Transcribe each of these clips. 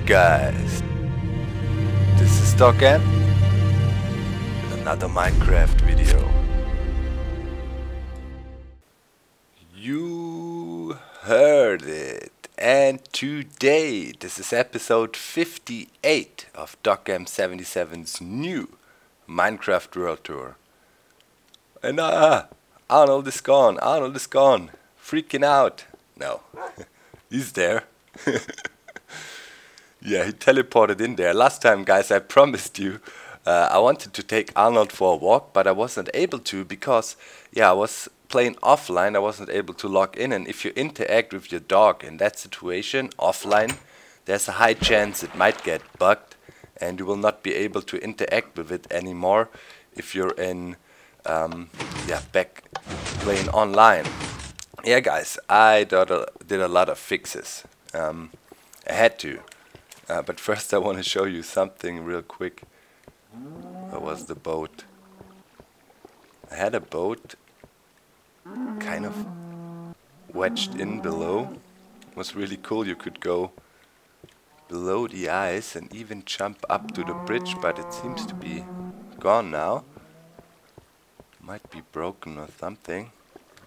up, guys? This is Docm with another Minecraft video. You heard it, and today this is episode 58 of Docm77's new Minecraft World Tour. And Arnold is gone, freaking out. No, he's there. Yeah, he teleported in there. Last time, guys, I promised you I wanted to take Arnold for a walk, but I wasn't able to because, yeah, I was playing offline. I wasn't able to log in, and if you interact with your dog in that situation offline, there's a high chance it might get bugged, and you will not be able to interact with it anymore if you're in, back playing online. Yeah, guys, I did a lot of fixes. I had to. But first I want to show you something real quick. Where was the boat? I had a boat kind of wedged in below. It was really cool. You could go below the ice and even jump up to the bridge, but it seems to be gone now. Might be broken or something.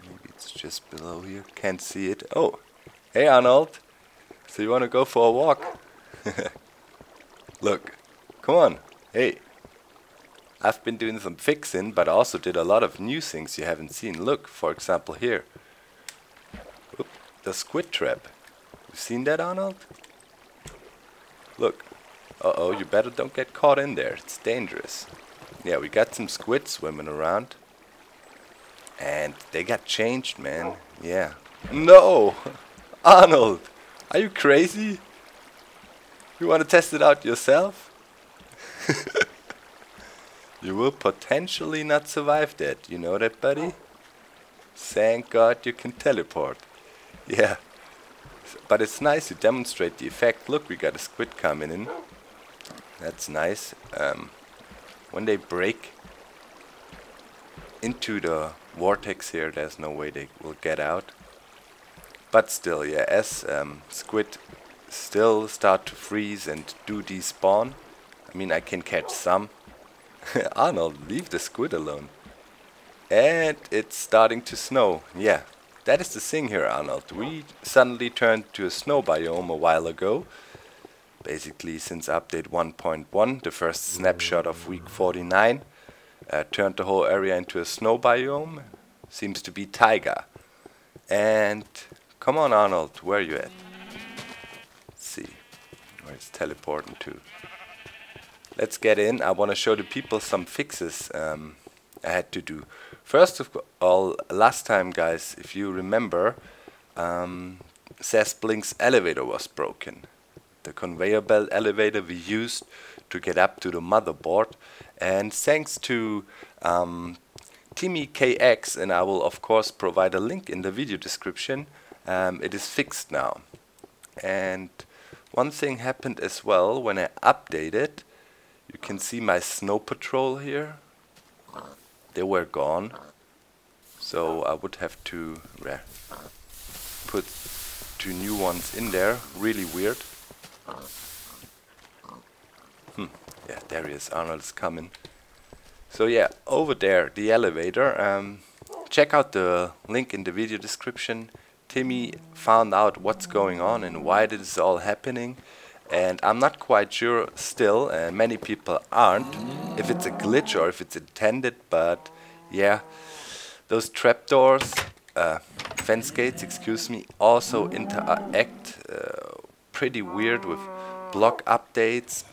Maybe it's just below here. Can't see it. Oh, hey Arnold. So you want to go for a walk? Look, come on, hey. I've been doing some fixing, but I also did a lot of new things you haven't seen. Look, for example here. Oop, the squid trap. You seen that, Arnold? Look. Uh-oh, you better don't get caught in there. It's dangerous. Yeah, we got some squid swimming around. And they got changed, man. Yeah. No! Arnold! Are you crazy? You want to test it out yourself? You will potentially not survive that. You know that, buddy? Thank God you can teleport. Yeah. But it's nice to demonstrate the effect. Look, we got a squid coming in. That's nice. When they break into the vortex here, there's no way they will get out. But still, yeah, as squid still start to freeze and do despawn. I mean, I can catch some. Arnold, leave the squid alone. And it's starting to snow. Yeah, that is the thing here, Arnold. We suddenly turned to a snow biome a while ago. Basically, since update 1.1, the first snapshot of week 49, turned the whole area into a snow biome. Seems to be taiga. And come on, Arnold, where are you at? See where it's teleporting to. Let's get in. I want to show the people some fixes I had to do. First of all, last time, guys, if you remember, Blink's elevator was broken. The conveyor belt elevator we used to get up to the motherboard, and thanks to timikx, and I will of course provide a link in the video description, it is fixed now. And one thing happened as well when I updated. You can see my snow patrol here. They were gone. So I would have to put 2 new ones in there. Really weird. Yeah, there he is. Arnold's coming. So yeah, over there, the elevator. Check out the link in the video description. Timmy found out what's going on and why this is all happening, and I'm not quite sure still, many people aren't, if it's a glitch or if it's intended, but yeah, those trapdoors, fence gates, excuse me, also interact pretty weird with block updates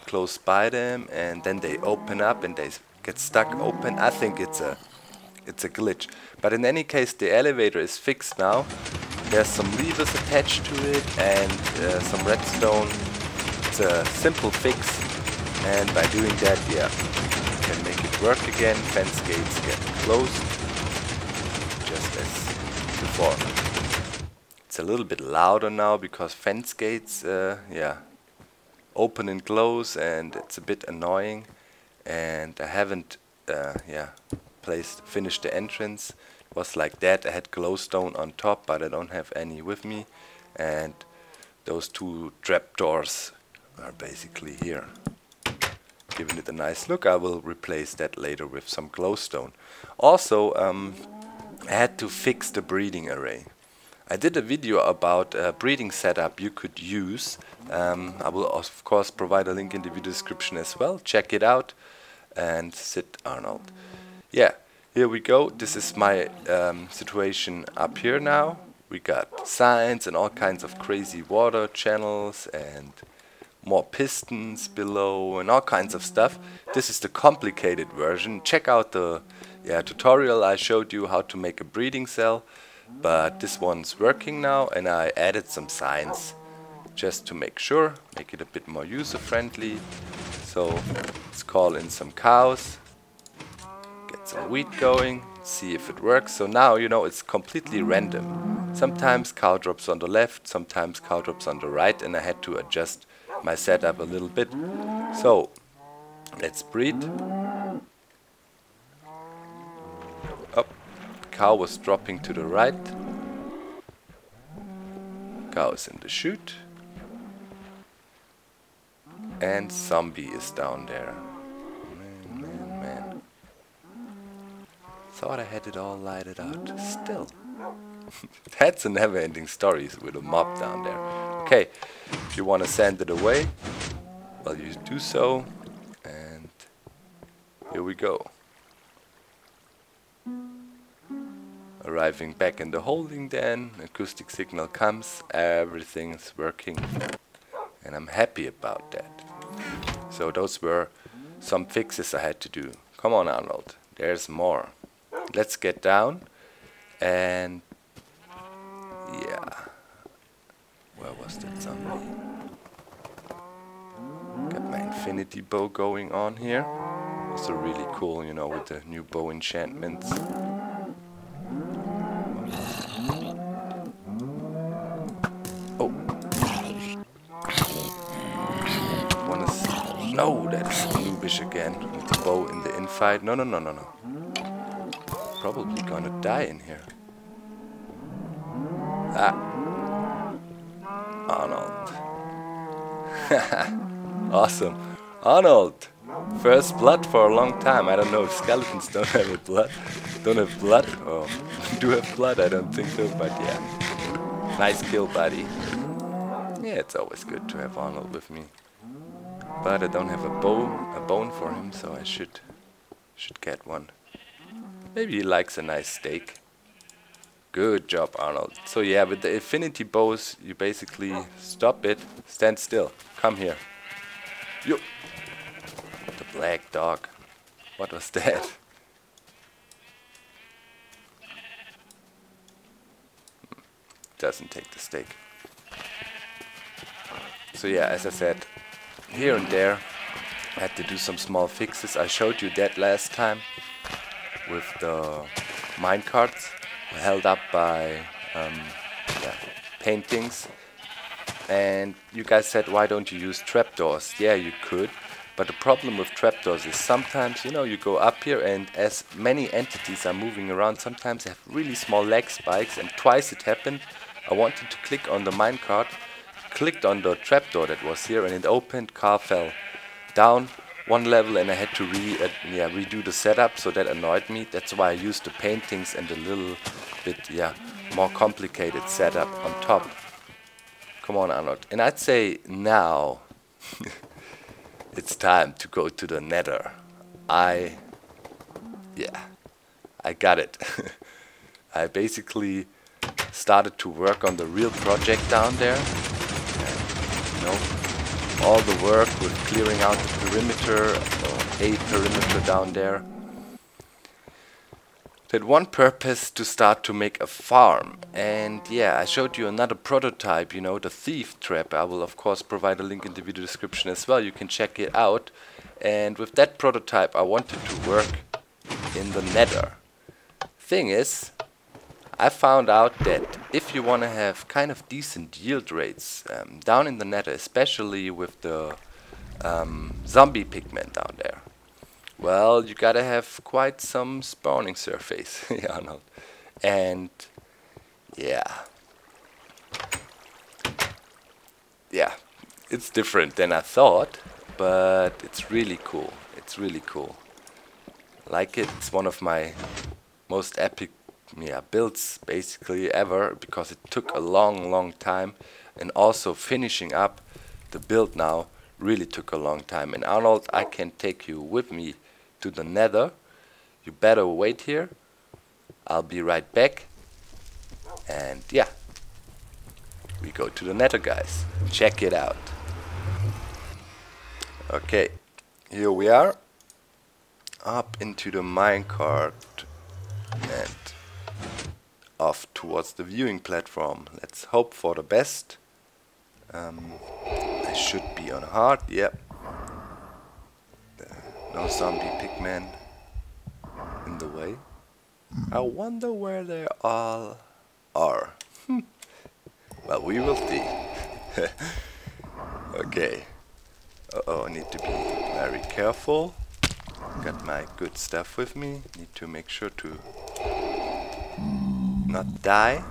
close by them, and then they open up and they get stuck open. I think it's a glitch. But in any case, the elevator is fixed now. There's some levers attached to it and some redstone. It's a simple fix, and by doing that, yeah, you can make it work again. Fence gates get closed, just as before. It's a little bit louder now because fence gates, open and close, and it's a bit annoying. And I haven't, finished the entrance. It was like that. I had glowstone on top, but I don't have any with me. And those 2 trapdoors are basically here. Giving it a nice look. I will replace that later with some glowstone. Also, I had to fix the breeding array. I did a video about a breeding setup you could use. I will of course provide a link in the video description as well. Check it out. And sit Arnold. Yeah, here we go. This is my situation up here now. We got signs and all kinds of crazy water channels and more pistons below and all kinds of stuff. This is the complicated version. Check out the tutorial I showed you how to make a breeding cell. But this one's working now, and I added some signs just to make sure, make it a bit more user friendly. So let's call in some cows, get some wheat going, see if it works. So now you know it's completely random. Sometimes cow drops on the left, sometimes cow drops on the right, and I had to adjust my setup a little bit. So let's breed. Up. Cow was dropping to the right. Cow is in the chute. And zombie is down there. Man. Thought I had it all lighted out. Still. That's a never-ending story with a mob down there. Okay, if you want to send it away, well, you do so. And here we go. Arriving back in the holding den, acoustic signal comes, everything is working, and I'm happy about that. So those were some fixes I had to do. Come on, Arnold, there's more. Let's get down, and yeah, where was that zombie? Got my infinity bow going on here. Also really cool, you know, with the new bow enchantments. No, that's noobish again with the bow in the infight. No. Probably gonna die in here. Ah. Arnold. Awesome. Arnold. First blood for a long time. I don't know if skeletons don't have blood. Or do have blood, I don't think so, but yeah. Nice kill, buddy. Yeah, it's always good to have Arnold with me. But I don't have a bone for him, so I should get one. Maybe he likes a nice steak. Good job, Arnold. So yeah, with the infinity bows, you basically stop it, stand still, come here. Yo. The black dog. What was that? Doesn't take the steak. So yeah, as I said, here and there I had to do some small fixes. I showed you that last time with the minecarts held up by paintings, and you guys said, why don't you use trapdoors? Yeah, you could, but the problem with trapdoors is sometimes, you know, you go up here and as many entities are moving around, sometimes they have really small lag spikes, and twice it happened. I wanted to click on the minecart, clicked on the trapdoor that was here, and it opened, car fell down one level, and I had to redo the setup, so that annoyed me. That's why I used the paintings and a little bit more complicated setup on top. Come on, Arnold. And I'd say now it's time to go to the Nether. I got it. I basically started to work on the real project down there. You know, all the work with clearing out the perimeter, or a perimeter down there. That one purpose to start to make a farm. And yeah, I showed you another prototype, you know, the thief trap. I will of course provide a link in the video description as well. You can check it out. And with that prototype I wanted to work in the Nether. Thing is, I found out that if you want to have kind of decent yield rates down in the Nether, especially with the zombie pigment down there, well, you gotta have quite some spawning surface. Yeah, no. And yeah, It's different than I thought, but it's really cool. It's really cool. Like it. It's one of my most epic builds basically ever, because it took a long time, and also finishing up the build now really took a long time. And Arnold, I can take you with me to the Nether. You better wait here. I'll be right back. And yeah, we go to the Nether, guys. Check it out. Okay, here we are, up into the minecart and off towards the viewing platform. Let's hope for the best. I should be on hard, yep. No zombie pigmen in the way. I wonder where they all are. Well, we will see. Okay. Uh-oh, I need to be very careful. Got my good stuff with me. Need to make sure to not die.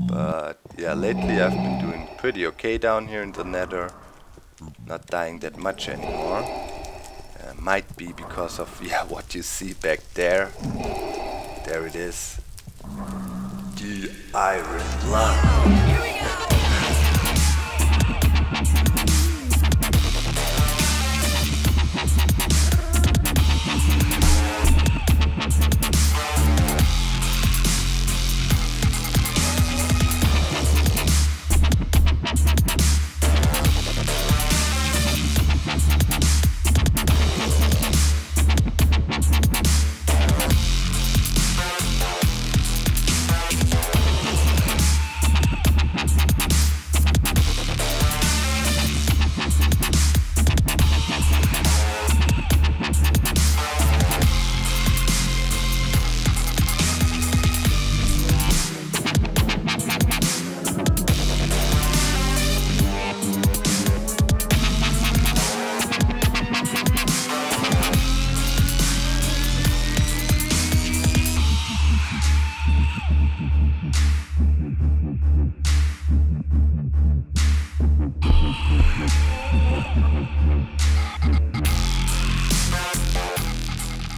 But yeah, lately I've been doing pretty okay down here in the Nether. Not dying that much anymore. Might be because of what you see back there. There it is. The Iron Lung.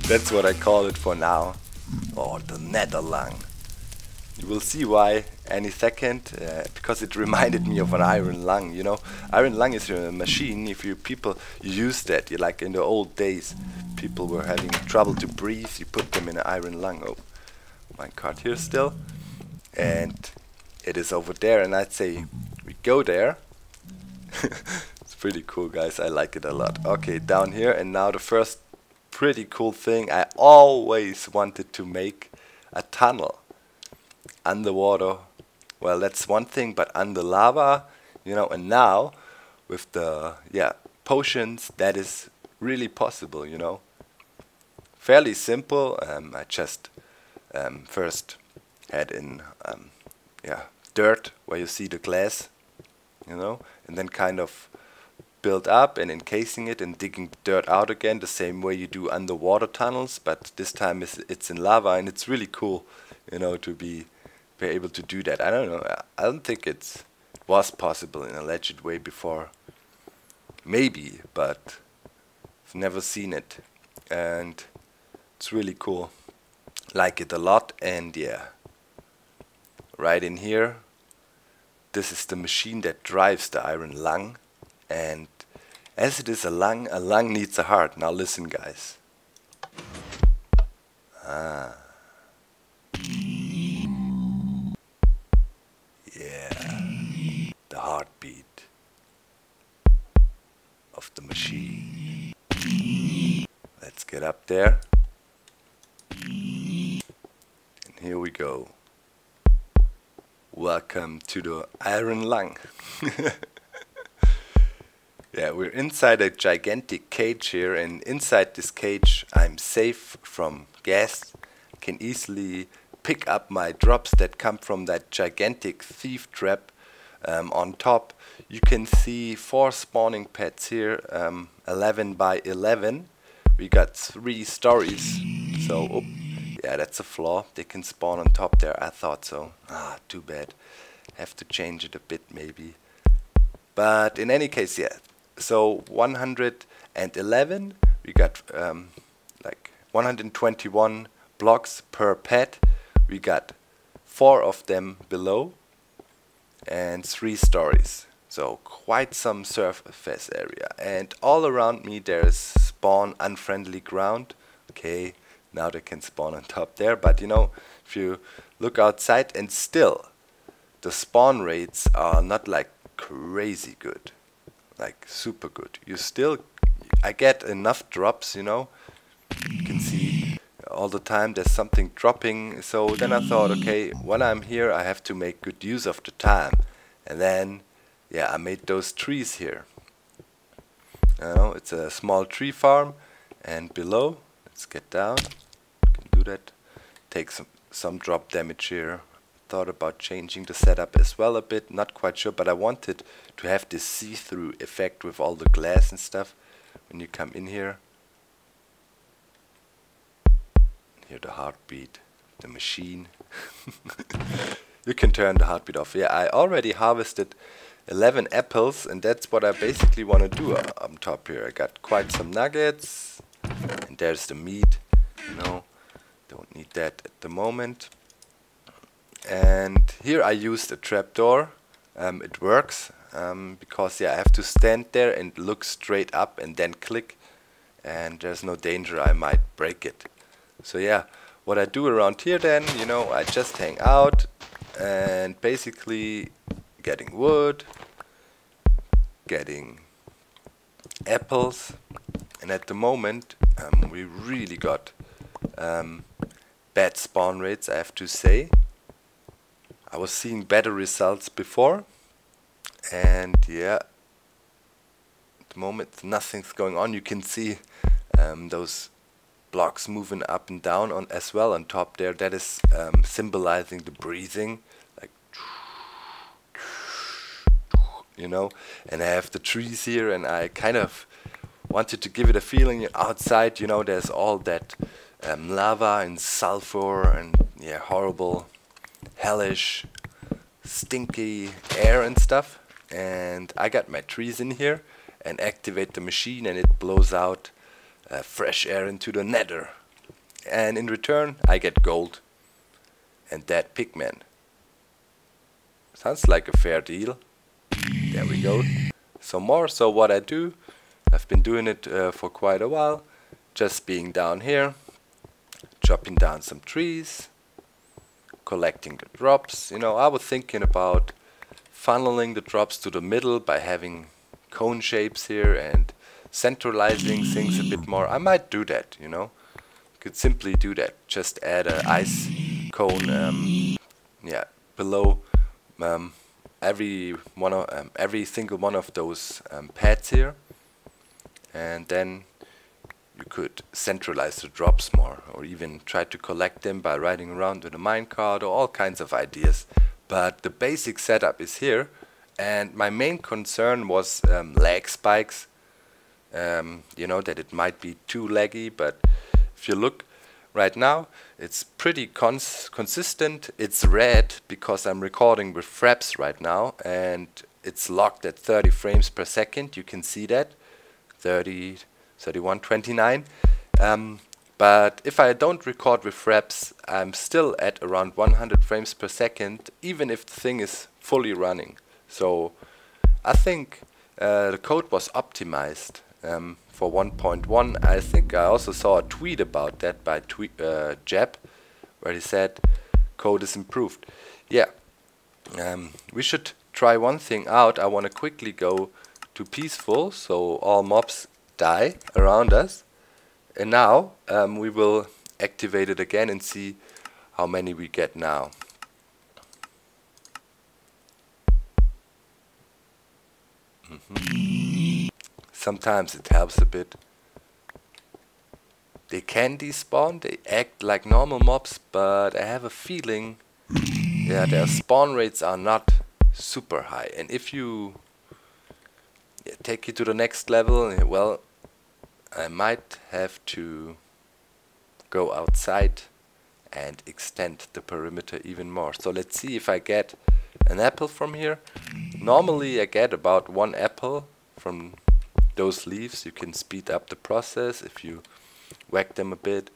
That's what I call it for now. Oh, the Nether lung. You will see why any second, because it reminded me of an iron lung, you know. Iron lung is a machine. If you use that, like in the old days, people were having trouble to breathe, you put them in an iron lung. Oh, my card here still. And it is over there, and I'd say we go there. It's pretty cool, guys. I like it a lot. Okay, down here, and now the first pretty cool thing. I always wanted to make a tunnel underwater. Well, that's one thing, but under lava, you know, and now with the potions, that is really possible, you know. Fairly simple. I just first had in dirt where you see the glass, you know, and then kind of build up and encasing it and digging dirt out again, the same way you do underwater tunnels, but this time it's in lava, and it's really cool, you know, to be able to do that. I don't know, I don't think it was possible in a legit way before. Maybe, but I've never seen it, and it's really cool. Like it a lot. And yeah, right in here, this is the machine that drives the iron lung. And as it is a lung needs a heart. Now listen, guys. Yeah, the heartbeat of the machine. Let's get up there. And here we go. Welcome to the iron lung. Yeah, we're inside a gigantic cage here, and inside this cage I'm safe from gas. Can easily pick up my drops that come from that gigantic thief trap. On top you can see 4 spawning pads here, 11 by 11. We got 3 stories, so yeah, that's a flaw. They can spawn on top there. I thought so. Too bad. Have to change it a bit maybe. But in any case, yeah. So 111, we got like 121 blocks per pet. We got 4 of them below and 3 stories. So quite some surface area. And all around me there's spawn unfriendly ground. Okay, now they can spawn on top there. But you know, if you look outside, and still the spawn rates are not like crazy good, like super good. I get enough drops, you know. You can see all the time there's something dropping. So then I thought, okay, when I'm here I have to make good use of the time. And then, yeah, I made those trees here. You know, it's a small tree farm, and below, let's get down, can do that, take some drop damage here. Thought about changing the setup as well a bit, not quite sure, but I wanted to have this see-through effect with all the glass and stuff when you come in here. Hear the heartbeat, the machine. You can turn the heartbeat off. Yeah, I already harvested 11 apples, and that's what I basically want to do on top here. I got quite some nuggets, and there's the meat. No, don't need that at the moment. And here I used a trapdoor. It works because, yeah, I have to stand there and look straight up and then click, and there's no danger I might break it. So yeah, what I do around here then, you know, I just hang out and basically getting wood, getting apples, and at the moment we really got bad spawn rates, I have to say. I was seeing better results before, and yeah, at the moment nothing's going on. You can see those blocks moving up and down on as well on top there. That is symbolizing the breathing, like, you know. And I have the trees here, and I kind of wanted to give it a feeling outside, you know, there's all that lava and sulfur and, yeah, horrible, hellish, stinky air and stuff. And I got my trees in here and activate the machine, and it blows out fresh air into the Nether, and in return I get gold and that pigman. Sounds like a fair deal. There we go. Some more. So what I do, I've been doing it for quite a while, just being down here, chopping down some trees, collecting the drops. You know, I was thinking about funneling the drops to the middle by having cone shapes here and centralizing things a bit more. I might do that, you know. Could simply do that. Just add an ice cone, yeah, below every single one of those pads here, and then you could centralize the drops more, or even try to collect them by riding around with a minecart, or all kinds of ideas. But the basic setup is here, and my main concern was lag spikes. You know, that it might be too laggy, but if you look right now, it's pretty consistent. It's red because I'm recording with fraps right now, and it's locked at 30 frames per second. You can see that 30, 31, 29. But if I don't record with fraps, I'm still at around 100 frames per second, even if the thing is fully running. So I think the code was optimized for 1.1. I think I also saw a tweet about that by Jab, where he said code is improved. Yeah, we should try one thing out. I want to quickly go to peaceful, so all mobs die around us. And now we will activate it again and see how many we get now. Sometimes it helps a bit. They can despawn, they act like normal mobs, but I have a feeling, yeah, their spawn rates are not super high. And if you take it to the next level, well, I might have to go outside and extend the perimeter even more. So let's see if I get an apple from here. Normally I get about 1 apple from those leaves. You can speed up the process if you whack them a bit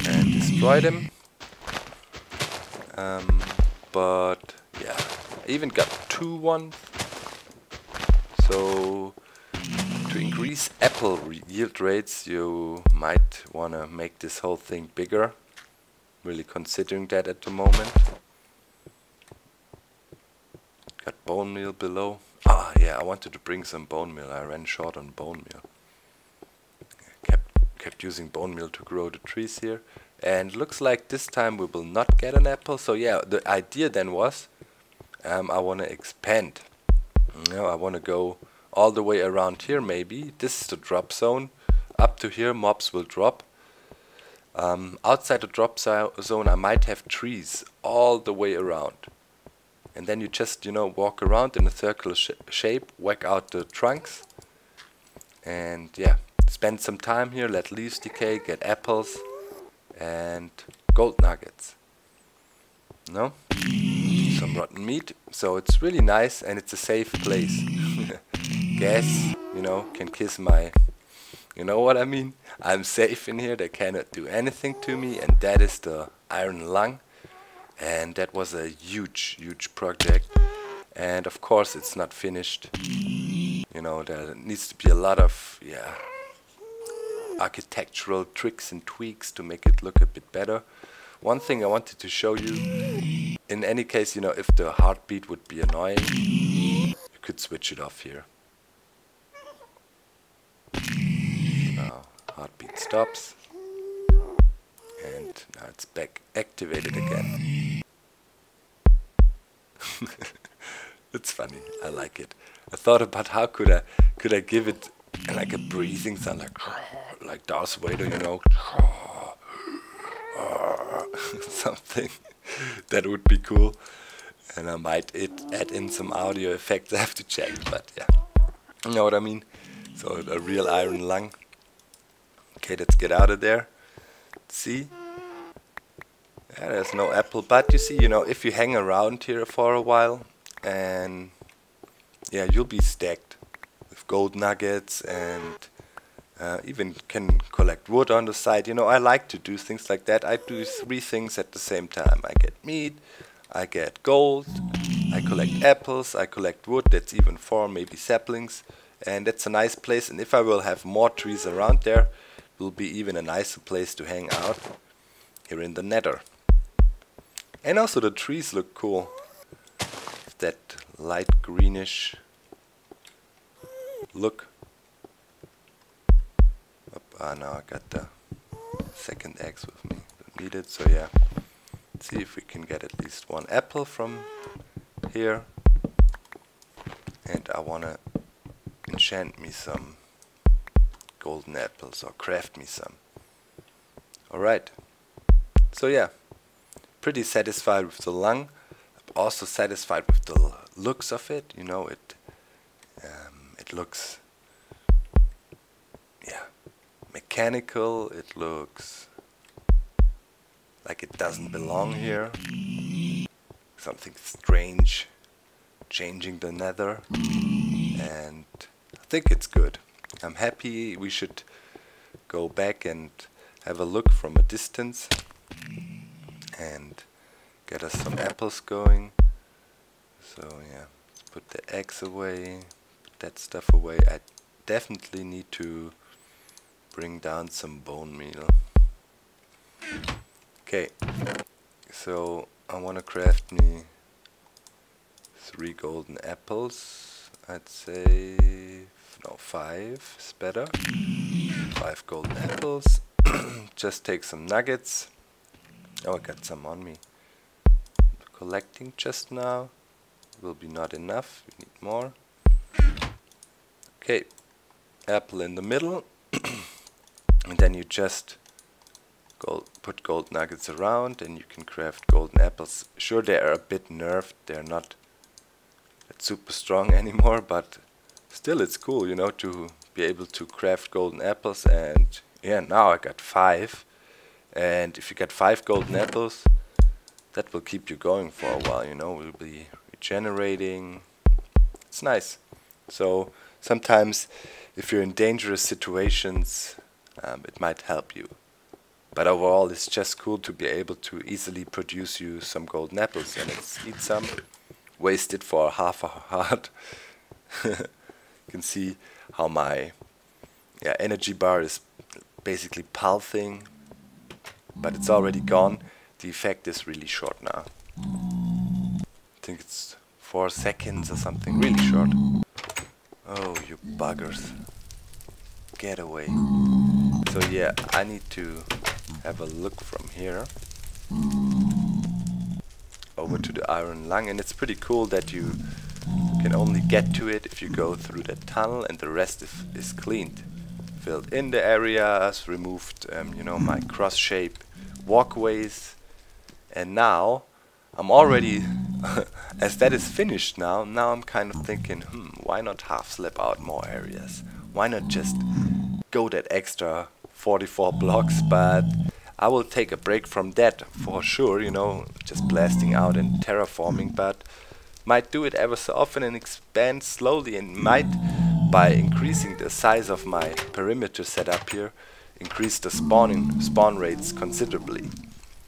and destroy them. But yeah, I even got 2 ones. So to increase apple yield rates, you might want to make this whole thing bigger. Really considering that at the moment. Got bone meal below. Ah yeah, I wanted to bring some bone meal. I ran short on bone meal. Kept using bone meal to grow the trees here. And looks like this time we will not get an apple. So yeah, the idea then was I want to expand. I want to go all the way around here maybe. This is the drop zone. Up to here mobs will drop. Outside the drop zone I might have trees all the way around. And then you just, you know, walk around in a circular shape, whack out the trunks. And yeah, spend some time here, let leaves decay, get apples and gold nuggets. No? Some rotten meat. So it's really nice and it's a safe place. Gas, you know, can kiss my... You know what I mean? I'm safe in here, they cannot do anything to me, and that is the iron lung. And that was a huge project. And of course it's not finished. You know, there needs to be a lot of, yeah, architectural tricks and tweaks to make it look a bit better. One thing I wanted to show you, in any case, you know, if the heartbeat would be annoying, you could switch it off here. Now heartbeat stops and now it's back activated again. It's funny, I like it. I thought about how could I give it like a breathing sound, like Darth Vader, you know, something that would be cool. And I might add in some audio effects. I have to check, but yeah, you know what I mean. So a real iron lung. Okay, let's get out of there. See? Yeah, there's no apple, but you see, you know, if you hang around here for a while, and yeah, you'll be stacked with gold nuggets, and even can collect wood on the side. You know, I like to do things like that. I do 3 things at the same time. I get meat, I get gold, I collect apples, I collect wood. That's even 4, maybe saplings. And that's a nice place, and if I will have more trees around there, it will be even a nicer place to hang out here in the Nether. And also the trees look cool. That light greenish look. Now I got the second axe with me. Don't need it, so yeah. Let's see if we can get at least 1 apple from here. And I wanna enchant me some golden apples or craft me some. Alright. So yeah, pretty satisfied with the lung. I'm also satisfied with the looks of it. You know, it looks, yeah, mechanical. It looks like it doesn't belong here. Something strange changing the Nether, and I think it's good. I'm happy. We should go back and have a look from a distance and get us some apples going. So yeah, let's put the eggs away, put that stuff away. I definitely need to bring down some bone meal. Okay, so I want to craft me 3 golden apples. I'd say, no, 5 is better. 5 golden apples. Just take some nuggets. Oh, I got some on me. Collecting just now. Will be not enough. We need more. Okay, apple in the middle. And then you just put gold nuggets around and you can craft golden apples. Sure, they are a bit nerfed. They're not super strong anymore, but still it's cool, you know, to be able to craft golden apples. And yeah, now I got 5. And if you get 5 golden apples, that will keep you going for a while, you know. We'll be regenerating. It's nice. So sometimes if you're in dangerous situations, it might help you. But overall, it's just cool to be able to easily produce you some golden apples. And let's eat some. Waste it for half a heart. You can see how my energy bar is basically pulsing, but it's already gone. The effect is really short now. I think it's 4 seconds or something, really short. Oh, you buggers. Get away. So yeah, I need to have a look from here over to the iron lung, and it's pretty cool that you can only get to it if you go through that tunnel, and the rest is cleaned. Filled in the areas, removed you know, my cross shape walkways, and now I'm already as that is finished now I'm kind of thinking, why not half slap out more areas? Why not just go that extra 44 blocks? But I will take a break from that for sure, you know, just blasting out and terraforming, but might do it ever so often and expand slowly, and might, by increasing the size of my perimeter setup here, increase the spawn rates considerably.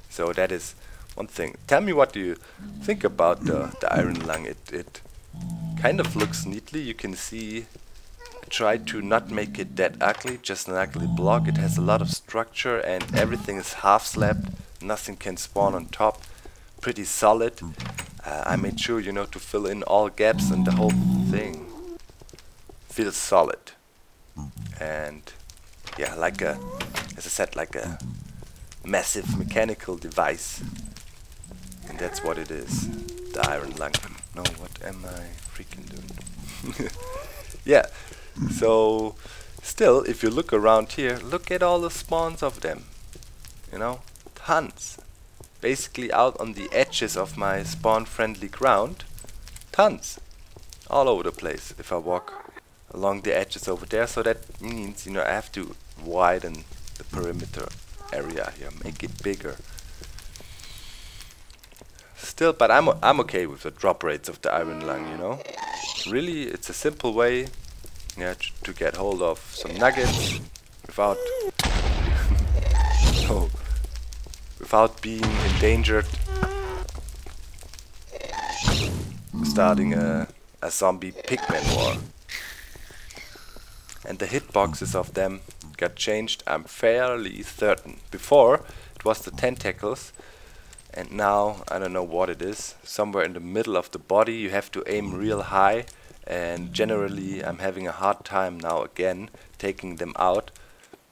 So that is one thing. Tell me, what do you think about the iron lung? It kind of looks neatly. You can see, try to not make it that ugly, just an ugly block. It has a lot of structure and everything is half slabbed. Nothing can spawn on top. Pretty solid. I made sure, you know, to fill in all gaps, and the whole thing feels solid. And yeah, like a, as I said, like a massive mechanical device. And that's what it is. The iron lung. No, what am I freaking doing? Yeah. So still, if you look around here, look at all the spawns of them. You know, tons. Basically out on the edges of my spawn friendly ground. Tons. All over the place if I walk along the edges over there. So that means, you know, I have to widen the perimeter area here, make it bigger. Still, but I'm okay with the drop rates of the iron lung, you know. Really, it's a simple way, yeah, to get hold of some nuggets without no, without being endangered, starting a zombie pigman war. And the hitboxes of them got changed, I'm fairly certain. Before it was the tentacles, and now I don't know what it is. Somewhere in the middle of the body. You have to aim real high, and generally I'm having a hard time now again taking them out,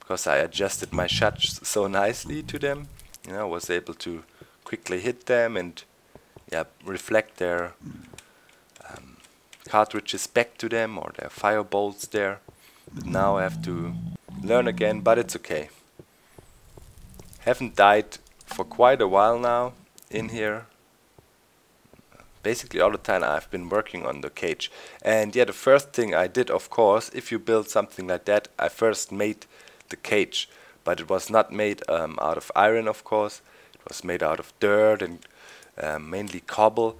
because I adjusted my shots so nicely to them. You know, I was able to quickly hit them and yeah, reflect their cartridges back to them, or their fire bolts there. But now I have to learn again, but it's okay. Haven't died for quite a while now in here. Basically all the time I've been working on the cage. And yeah, the first thing I did, of course, if you build something like that, I first made the cage. But it was not made out of iron, of course. It was made out of dirt and mainly cobble,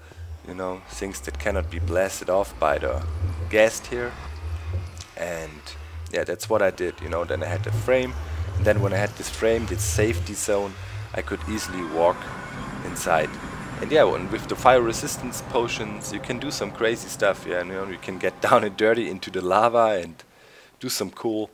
you know, things that cannot be blasted off by the ghast here. And yeah, that's what I did, you know. Then I had the frame, and then when I had this frame, this safety zone, I could easily walk inside. And yeah, with the fire resistance potions, you can do some crazy stuff. Yeah, you know, you can get down and dirty into the lava and do some cool,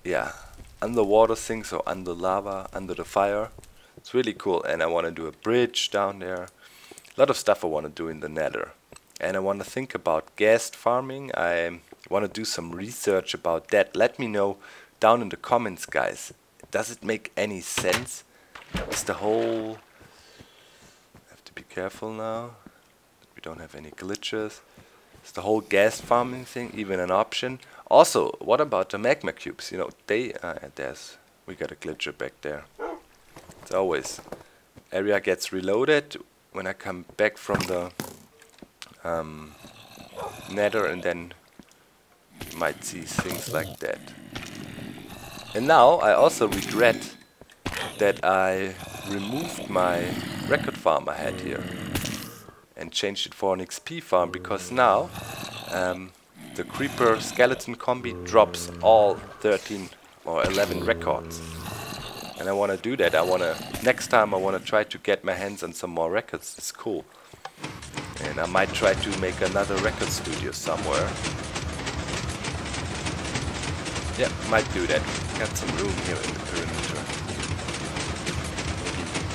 yeah, underwater things, or under lava, under the fire. It's really cool. And I want to do a bridge down there. A lot of stuff I want to do in the Nether. And I want to think about ghast farming. I want to do some research about that. Let me know down in the comments, guys. Does it make any sense? Is the whole... I have to be careful now. We don't have any glitches. Is the whole ghast farming thing even an option? Also, what about the magma cubes? You know, they... we got a glitcher back there. It's always... Area gets reloaded when I come back from the Nether, and then you might see things like that. And now I also regret that I removed my record farm I had here and changed it for an XP farm, because now the creeper skeleton combi drops all 13 or 11 records. And I want to do that. Next time I want to try to get my hands on some more records. It's cool. And I might try to make another record studio somewhere. Yeah, might do that. Got some room here in the perimeter. Maybe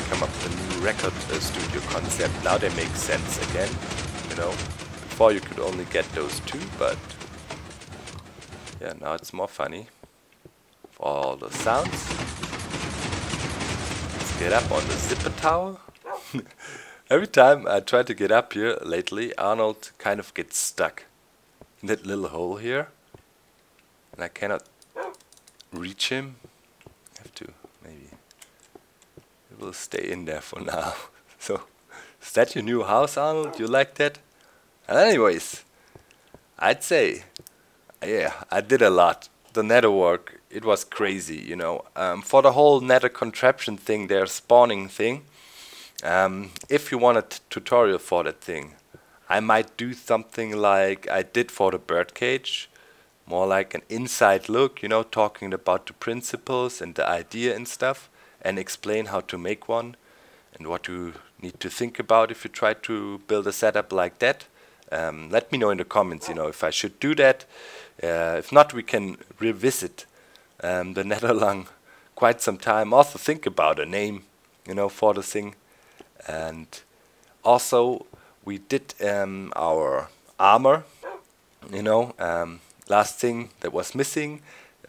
come up with a new record studio concept. Now they make sense again, you know. Before you could only get those two, but yeah, now it's more funny. For all the sounds. Let's get up on the zipper tower. Every time I try to get up here lately, Arnold kind of gets stuck in that little hole here. And I cannot reach him. I have to, maybe. It will stay in there for now. So, is that your new house, Arnold? You like that? Anyways, I'd say, yeah, I did a lot. The nether work, it was crazy, you know. For the whole nether contraption thing, their spawning thing, if you want a tutorial for that thing, I might do something like I did for the birdcage, more like an inside look, you know, talking about the principles and the idea and stuff, and explain how to make one and what you need to think about if you try to build a setup like that. Let me know in the comments, you know, if I should do that. If not, we can revisit the Netherlung quite some time. Also think about a name, you know, for the thing. And also we did our armor, you know. Last thing that was missing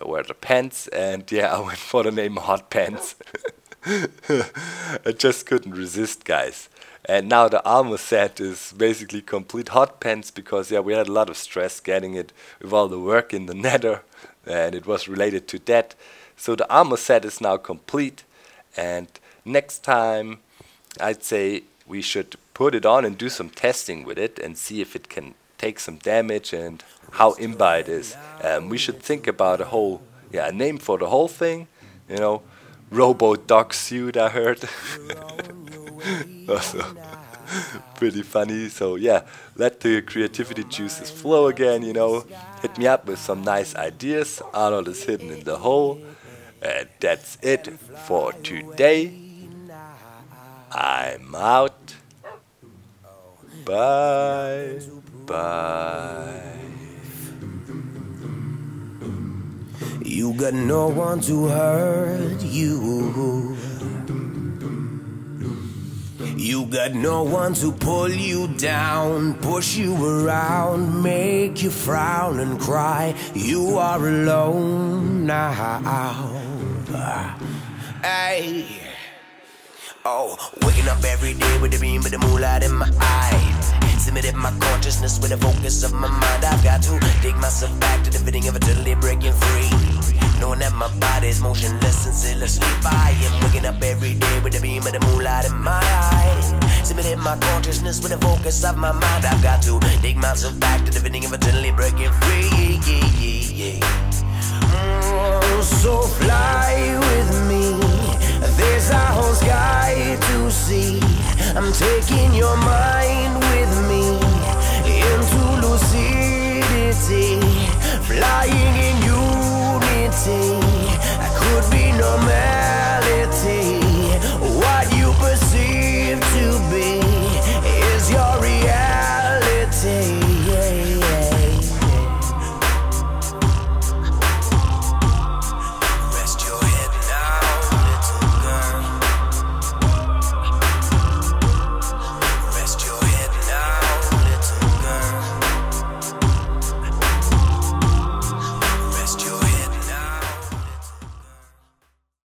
were the pants, and yeah, I went for the name Hot Pants. I just couldn't resist, guys. And now the armor set is basically complete hot pants, because yeah, we had a lot of stress getting it with all the work in the nether, and it was related to that. So the armor set is now complete, and next time I'd say we should put it on and do some testing with it and see if it can take some damage and how imba it is. We should think about a whole, a name for the whole thing, you know, Robo Dog Suit, I heard. Also pretty funny. So yeah, let the creativity juices flow again, you know. Hit me up with some nice ideas. Arnold is hidden in the hole. And that's it for today. I'm out. Bye. Bye. You got no one to hurt you. You got no one to pull you down, push you around, make you frown and cry. You are alone now. Hey. Oh, waking up every day with the beam of the moonlight in my eyes. Submitted my consciousness with the focus of my mind. I've got to dig myself back to the fitting of eternity, breaking free. Knowing that my body's motionless and still asleep. I am waking up every day with the beam of the moonlight in my eyes. Submitted my consciousness with the focus of my mind. I've got to dig myself back to the fitting of eternity, breaking free. So fly with me. There's a whole sky to see. I'm taking your mind with me into lucidity, flying in unity.